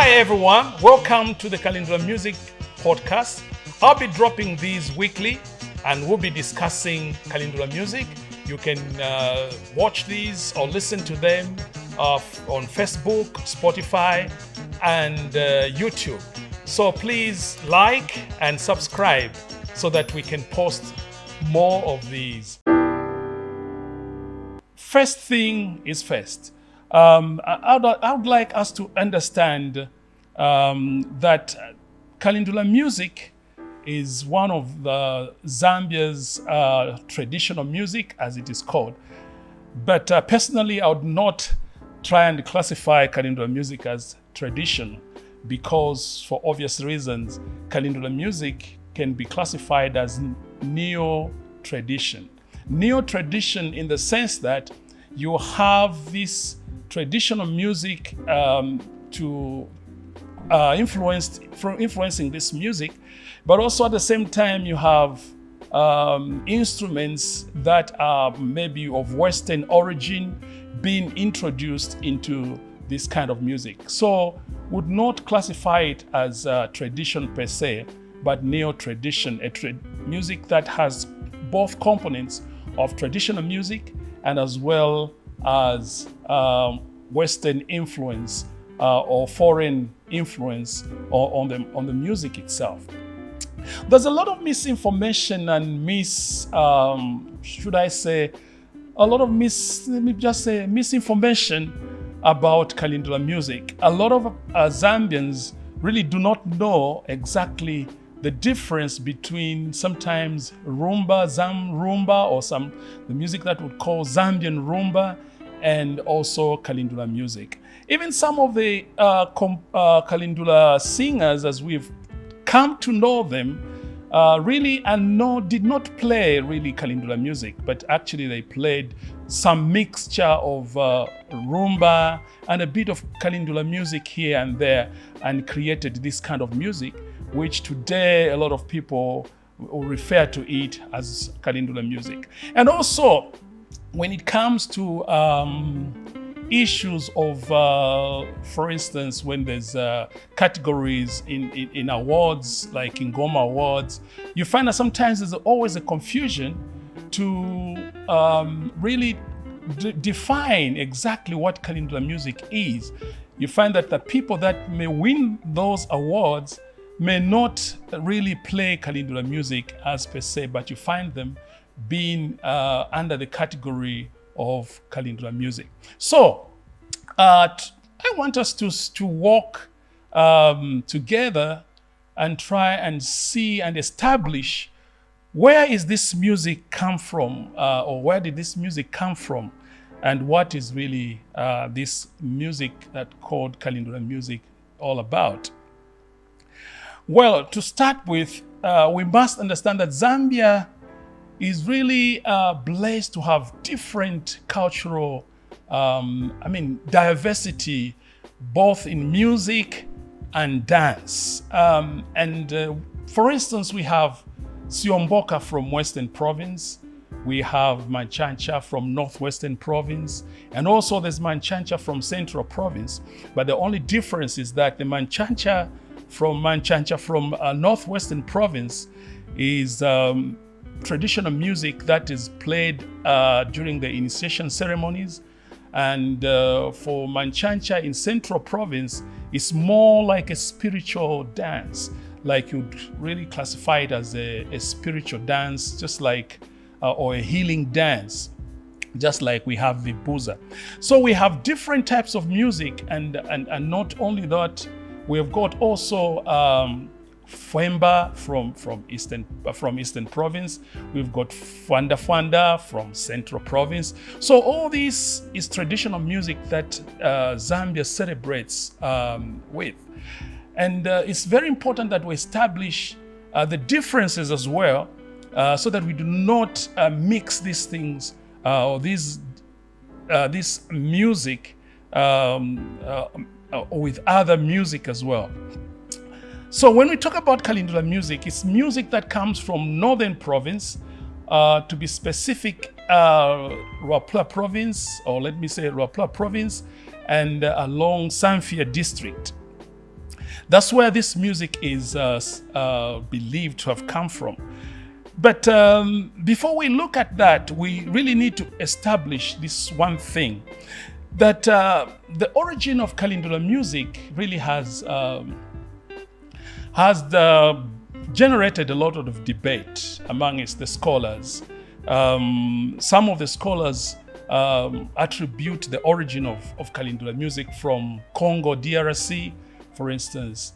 Hi everyone, welcome to the Kalindula Music Podcast. I'll be dropping these weekly and we'll be discussing Kalindula music. You can watch these or listen to them on Facebook, Spotify, and YouTube. So please like and subscribe so that we can post more of these. First thing is first. I would like us to understand that Kalindula music is one of the Zambia's traditional music, as it is called. But personally, I would not try and classify Kalindula music as tradition because, for obvious reasons, Kalindula music can be classified as neo-tradition. Neo-tradition in the sense that you have this traditional music influencing this music, but also at the same time you have instruments that are maybe of Western origin being introduced into this kind of music. So would not classify it as tradition per se, but neo-tradition, music that has both components of traditional music and as well as Western influence or foreign influence on the music itself. There's a lot of misinformation and misinformation about Kalindula music. A lot of Zambians really do not know exactly the difference between sometimes rumba, Rumba, or the music that would call Zambian rumba, and also Kalindula music. Even some of the Kalindula singers, as we've come to know them, did not play really Kalindula music, but actually they played some mixture of rumba and a bit of Kalindula music here and there, and created this kind of music, which today a lot of people will refer to it as Kalindula music. And also, when it comes to issues of, for instance, when there's categories in awards, like in Goma Awards, you find that sometimes there's always a confusion to really define exactly what Kalindula music is. You find that the people that may win those awards may not really play Kalindula music as per se, but you find them being under the category of Kalindula music. So I want us to walk together and try and see and establish where is this music come from, or where did this music come from, and what is really this music that called Kalindula music all about. Well, to start with, we must understand that Zambia is really blessed to have different cultural, diversity, both in music and dance. For instance, we have Siomboka from Western Province, we have Manchancha from Northwestern Province, and also there's Manchancha from Central Province. But the only difference is that the Manchancha from Northwestern Province is traditional music that is played during the initiation ceremonies. And for Manchancha in Central Province, it's more like a spiritual dance. Like you'd really classify it as a spiritual dance, just like, or a healing dance, just like we have Vibuza. So we have different types of music, and not only that, we have got also Fwemba from Eastern Province. We've got Fwanda from Central Province. So all this is traditional music that Zambia celebrates with. And it's very important that we establish the differences as well, so that we do not mix these things, or this music with other music as well. So when we talk about Kalindula music, it's music that comes from Northern Province, to be specific, Ruapula Province, or let me say Ruapula Province, and along Samfia District. That's where this music is believed to have come from. But before we look at that, we really need to establish this one thing, that the origin of Kalindula music really has generated a lot of debate amongst the scholars. Some of the scholars attribute the origin of Kalindula music from Congo DRC, for instance.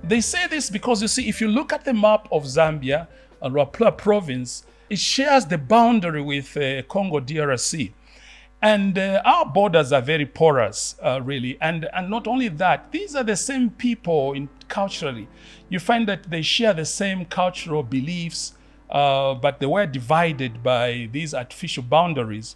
They say this because, you see, if you look at the map of Zambia, Luapula province, it shares the boundary with Congo DRC. And our borders are very porous, really. And not only that, these are the same people culturally. You find that they share the same cultural beliefs, but they were divided by these artificial boundaries.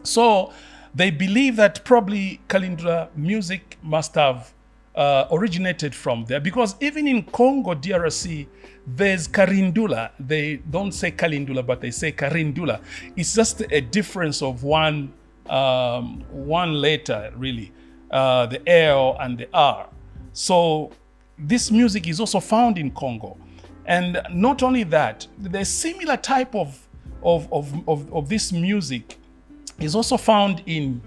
So they believe that probably Kalindula music must have originated from there, because even in Congo DRC, there's Kalindula. They don't say Kalindula, but they say Kalindula. It's just a difference of one letter, really, the L and the R. So this music is also found in Congo. And not only that, the similar type of this music is also found in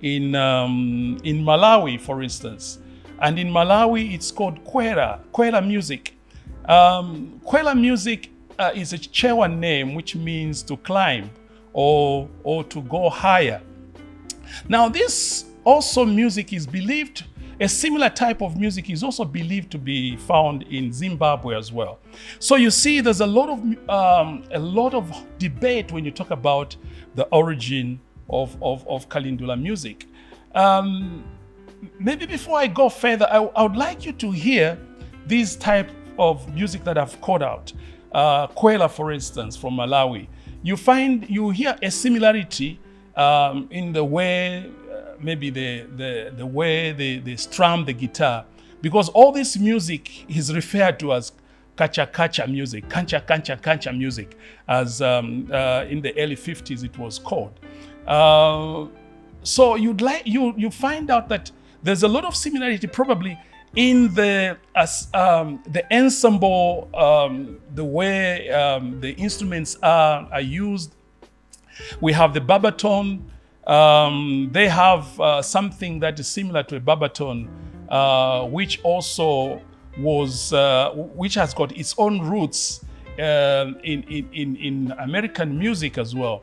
Malawi, for instance. And in Malawi, it's called Kwela music. Kwela music is a Chewa name, which means to climb or to go higher. Now, this also music is believed, a similar type of music is also believed to be found in Zimbabwe as well. So you see, there's a lot of debate when you talk about the origin of Kalindula music. Maybe before I go further, I would like you to hear these type of music that I've called out. Kwela, for instance, from Malawi. You hear a similarity in the way, maybe the way they strum the guitar, because all this music is referred to as kacha music, kancha music, as in the early 50s it was called. So you find out that there's a lot of similarity probably in the ensemble, the way the instruments are used. We have the babaton. They have something that is similar to a babaton, which also which has got its own roots in American music as well.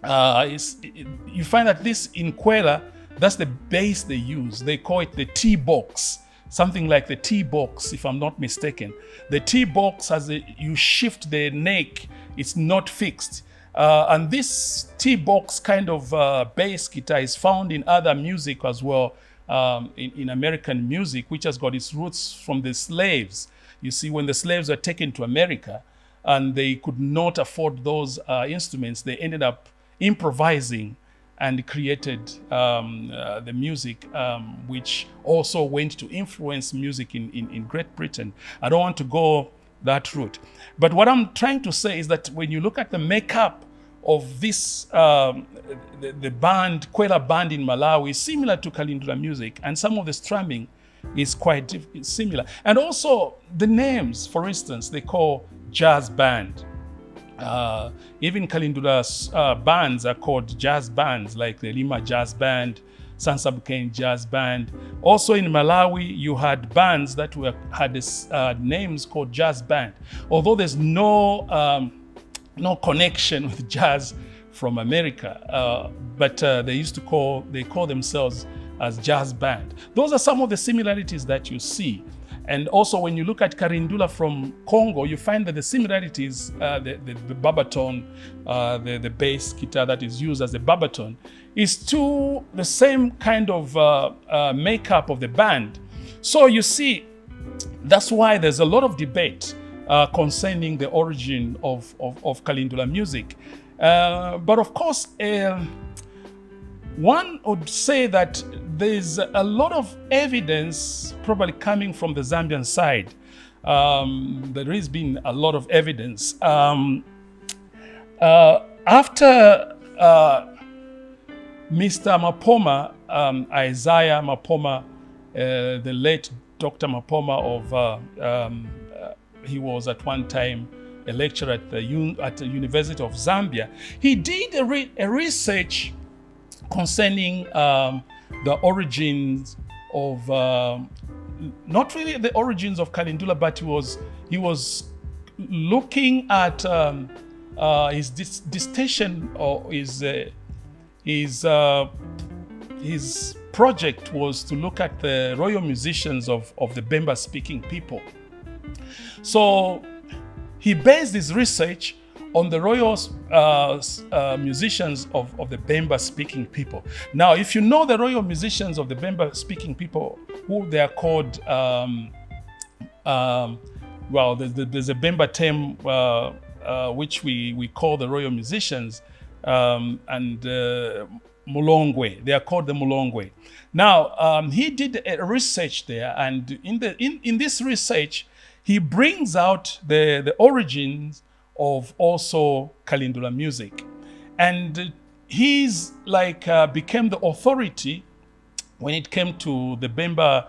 You find that this in Kwela, that's the bass they use. They call it the T-box, something like the T-box, if I'm not mistaken. The T-box, you shift the neck, it's not fixed. And this T-box kind of bass guitar is found in other music as well, in American music, which has got its roots from the slaves. You see, when the slaves were taken to America and they could not afford those instruments, they ended up improvising and created the music, which also went to influence music in Great Britain. I don't want to go that route. But what I'm trying to say is that when you look at the makeup of this, the band, Kwela band in Malawi, is similar to Kalindula music, and some of the strumming is quite similar. And also the names, for instance, they call jazz band. Even Kalindula's bands are called jazz bands, like the Lima Jazz Band, Sansabukane Jazz Band. Also in Malawi, you had bands that had names called jazz band. Although there's no connection with jazz from America, but they call themselves as jazz band. Those are some of the similarities that you see. And also when you look at Kalindula from Congo, you find that the similarities, the babaton, the bass guitar that is used as a babaton, is to the same kind of makeup of the band. So you see, that's why there's a lot of debate concerning the origin of Kalindula music. But of course, one would say that there's a lot of evidence probably coming from the Zambian side. There has been a lot of evidence. After Mr. Mapoma, Isaiah Mapoma, the late Dr. Mapoma he was at one time a lecturer at the University of Zambia. He did a research concerning the origins of, not really the origins of Kalindula, but he was looking at his dissertation, or his project was to look at the royal musicians of the Bemba-speaking people. So he based his research on the royal musicians of the Bemba-speaking people. Now, if you know the royal musicians of the Bemba-speaking people, who they are called, well, there's a Bemba term which we call the royal musicians, and Mulongwe. They are called the Mulongwe. Now, he did a research there, and in this research, he brings out the origins of also Kalindula music. And he's became the authority when it came to the Bemba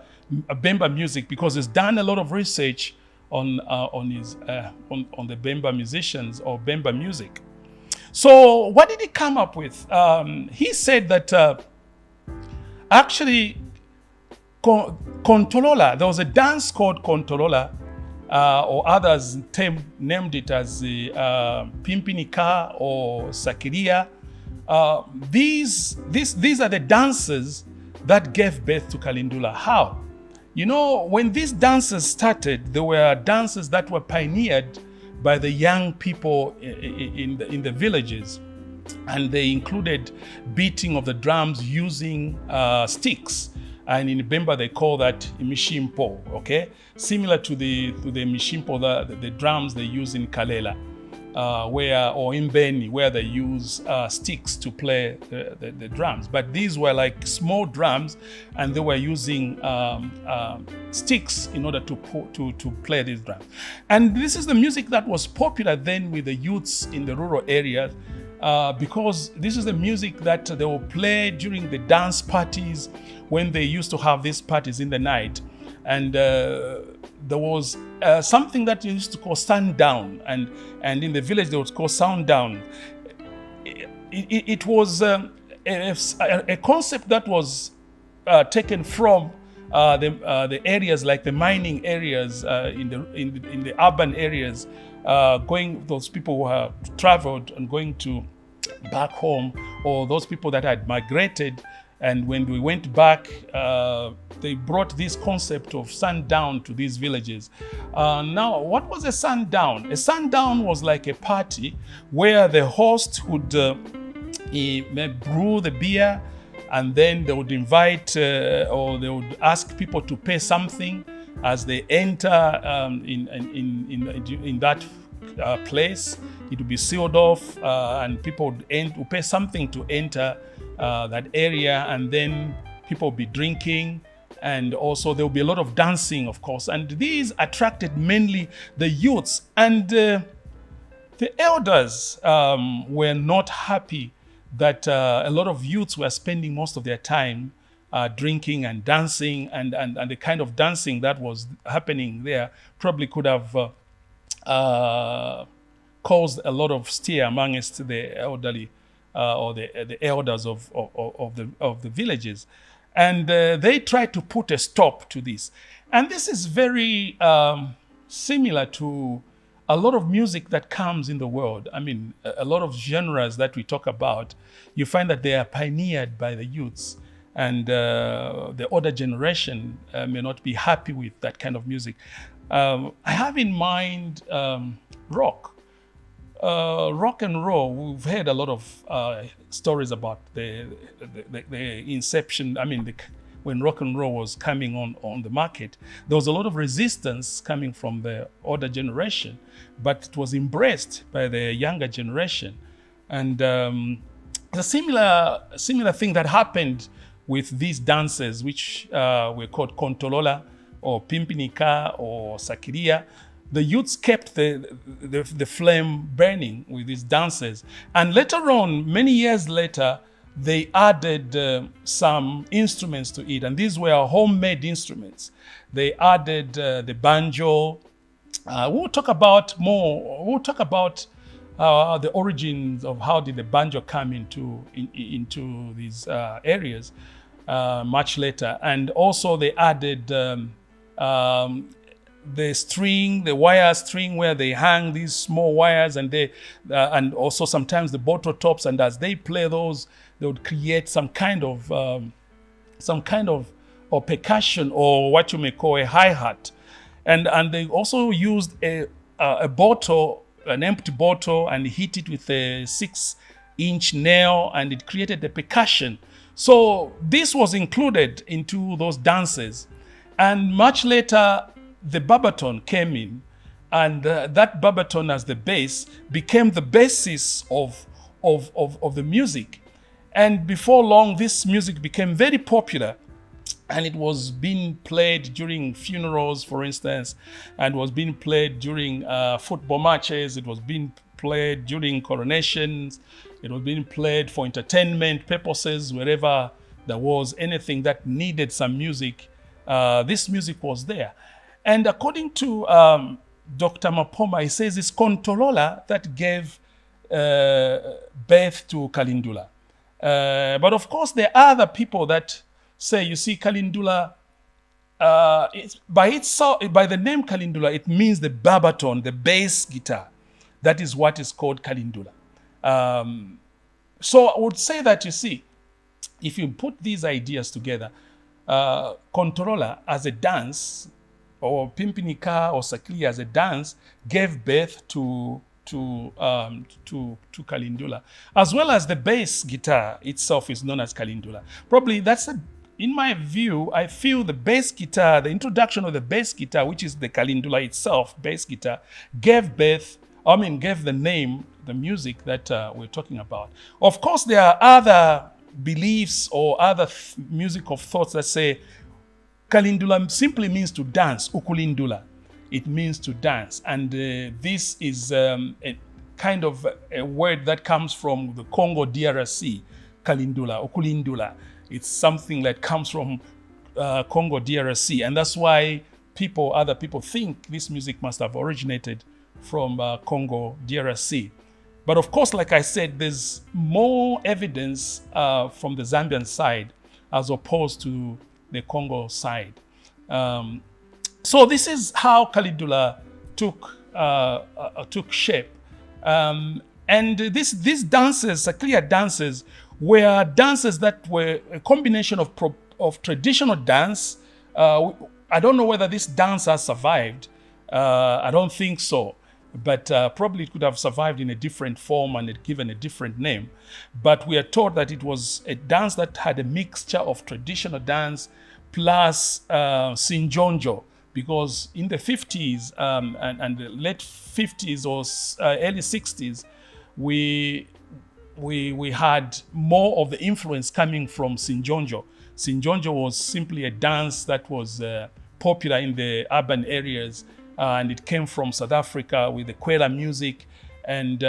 music, because he's done a lot of research on the Bemba musicians or Bemba music. So what did he come up with? He said that actually Kontolola, there was a dance called Kontolola, or others named it as Pimpinika or Sakiria. These are the dances that gave birth to Kalindula. How? You know, when these dances started, there were dances that were pioneered by the young people in the villages, and they included beating of the drums using sticks. And in Bemba, they call that mishimpo, okay? Similar to the mishimpo, the drums they use in Kalela, or in Beni, where they use sticks to play the drums. But these were like small drums, and they were using sticks in order to play these drums. And this is the music that was popular then with the youths in the rural areas, because this is the music that they will play during the dance parties when they used to have these parties in the night. And there was something that they used to call sundown, and in the village they would call sounddown. It was a concept that was taken from the areas like the mining areas in the urban areas, those people who have traveled and going to back home, or those people that had migrated. And when we went back, they brought this concept of sundown to these villages. Now, what was a sundown? A sundown was like a party where the host would brew the beer, and then they would invite or they would ask people to pay something as they enter in that place. It would be sealed off, and people would pay something to enter that area, and then people will be drinking, and also there will be a lot of dancing, of course. And these attracted mainly the youths, and the elders were not happy that a lot of youths were spending most of their time drinking and dancing, and the kind of dancing that was happening there probably could have caused a lot of stir amongst the elderly or the elders of the villages. And they tried to put a stop to this. And this is very similar to a lot of music that comes in the world. I mean, a lot of genres that we talk about, you find that they are pioneered by the youths. And the older generation may not be happy with that kind of music. I have in mind rock. Rock and roll, we've heard a lot of stories about the inception. I mean, when rock and roll was coming on the market, there was a lot of resistance coming from the older generation, but it was embraced by the younger generation. And a similar thing that happened with these dances, which were called Kontolola or Pimpinika or Sakiria. The youths kept the flame burning with these dances. And later on, many years later, they added some instruments to it, and these were homemade instruments. They added the banjo. We'll talk about the origins of how did the banjo come into these areas much later. And also they added the wire string where they hang these small wires, and and also sometimes the bottle tops. And as they play those, they would create some kind of or percussion, or what you may call a hi-hat. And they also used a bottle, an empty bottle, and hit it with a 6-inch nail, and it created the percussion. So this was included into those dances. And much later, the barbiton came in, and that barbiton as the bass became the basis of the music. And before long, this music became very popular, and it was being played during funerals, for instance, and was being played during football matches. It was being played during coronations. It was being played for entertainment purposes. Wherever there was anything that needed some music, this music was there. And according to Dr. Mapoma, he says it's Kontolola that gave birth to Kalindula. But of course, there are other people that say, you see, Kalindula, by the name Kalindula, it means the barbiton, the bass guitar. That is what is called Kalindula. So I would say that, you see, if you put these ideas together, Kontolola as a dance, or Pimpinika or Sakli as a dance, gave birth to Kalindula, as well as the bass guitar itself is known as Kalindula. Probably in my view, I feel the bass guitar, the introduction of the bass guitar, which is the Kalindula itself, bass guitar, gave the name, the music that we're talking about. Of course, there are other beliefs or other musical thoughts that say Kalindula simply means to dance, ukulindula. It means to dance. And this is a kind of a word that comes from the Congo DRC, Kalindula, ukulindula. It's something that comes from Congo DRC. And that's why other people think this music must have originated from Congo DRC. But of course, like I said, there's more evidence from the Zambian side as opposed to the Congo side. So this is how Kalindula took shape. And these dances, Saklia dances, were dances that were a combination of traditional dance. I don't know whether this dance has survived. I don't think so. But probably it could have survived in a different form and given a different name. But we are told that it was a dance that had a mixture of traditional dance plus Sinjonjo, because in the 50s and the late 50s or early 60s, we had more of the influence coming from Sinjonjo. Sinjonjo was simply a dance that was popular in the urban areas, and it came from South Africa with the Kwela music, and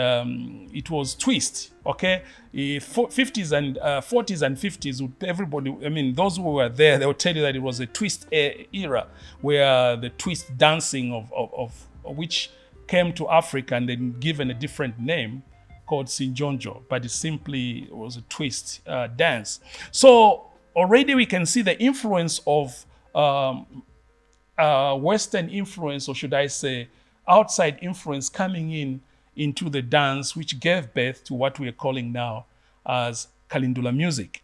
it was twist, okay? 50s and 40s and 50s, everybody, those who were there, they will tell you that it was a twist era, where the twist dancing of which came to Africa and then given a different name called Sinjonjo, but it was a twist dance. So already we can see the influence of Western influence, or should I say outside influence, coming into the dance, which gave birth to what we are calling now as Kalindula music.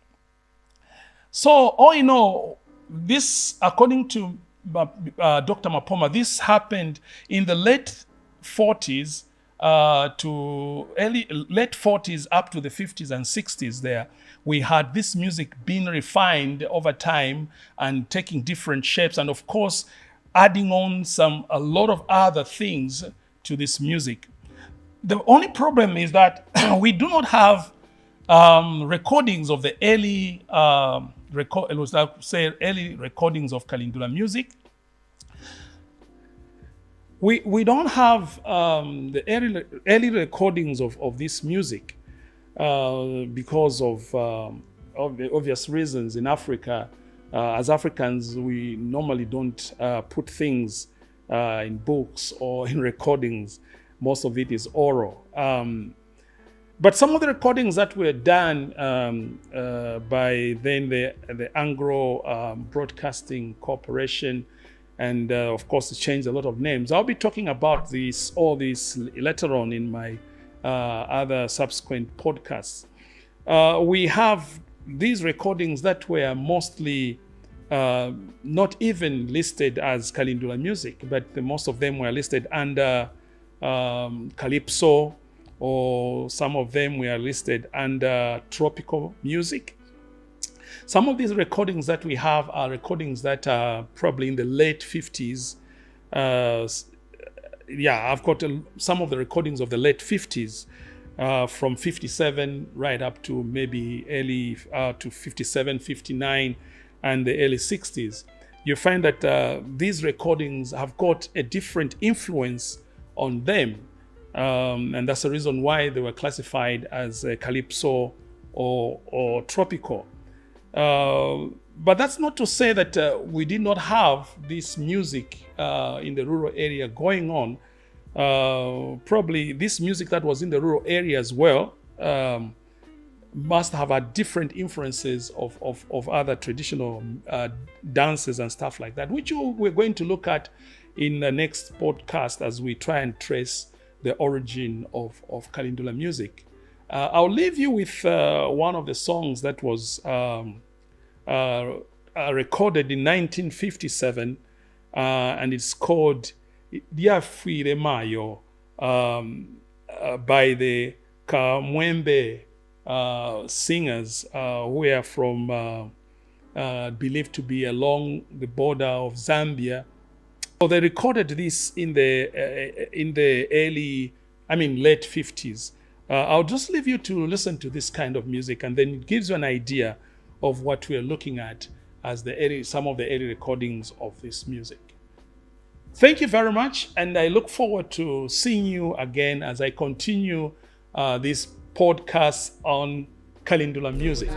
So all in all, this, according to Dr. Mapoma, this happened in the late 40s to late 40s up to the 50s and 60s there. We had this music being refined over time and taking different shapes, and of course, adding on a lot of other things to this music. The only problem is that we do not have recordings of the early early recordings of Kalindula music. We don't have the early recordings of this music. because of the obvious reasons. In Africa, as Africans, we normally don't put things in books or in recordings. Most of it is oral. But some of the recordings that were done by then the Anglo Broadcasting Corporation, and of course it changed a lot of names. I'll be talking about all this later on in my other subsequent podcasts. We have these recordings that were mostly not even listed as Kalindula music, but most of them were listed under Calypso, or some of them were listed under tropical music. Some of these recordings that we have are recordings that are probably in the late 50s. I've got some of the recordings of the late 50s, from 57 right up to maybe early to 57, 59, and the early 60s. You find that these recordings have got a different influence on them. And that's the reason why they were classified as calypso or tropical. But that's not to say that we did not have this music in the rural area going on. Probably this music that was in the rural area as well must have had different influences of other traditional dances and stuff like that, which we're going to look at in the next podcast as we try and trace the origin of Kalindula music. I'll leave you with one of the songs that was recorded in 1957, and it's called Diafire Mayo, by the Kamwembe singers, who are from believed to be along the border of Zambia. So they recorded this in the late 50s. I'll just leave you to listen to this kind of music, and then it gives you an idea of what we're looking at as some of the early recordings of this music. Thank you very much, and I look forward to seeing you again as I continue this podcast on Kalindula music.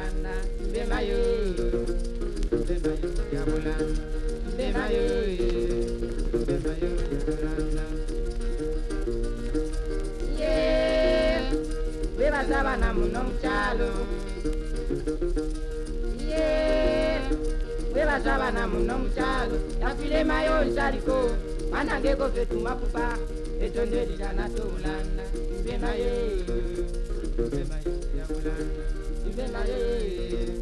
Sabana munomchalo yafile mayo nsaliko manangeko vetu mapupa etondeli dana tolana be mayo yabulana be mayo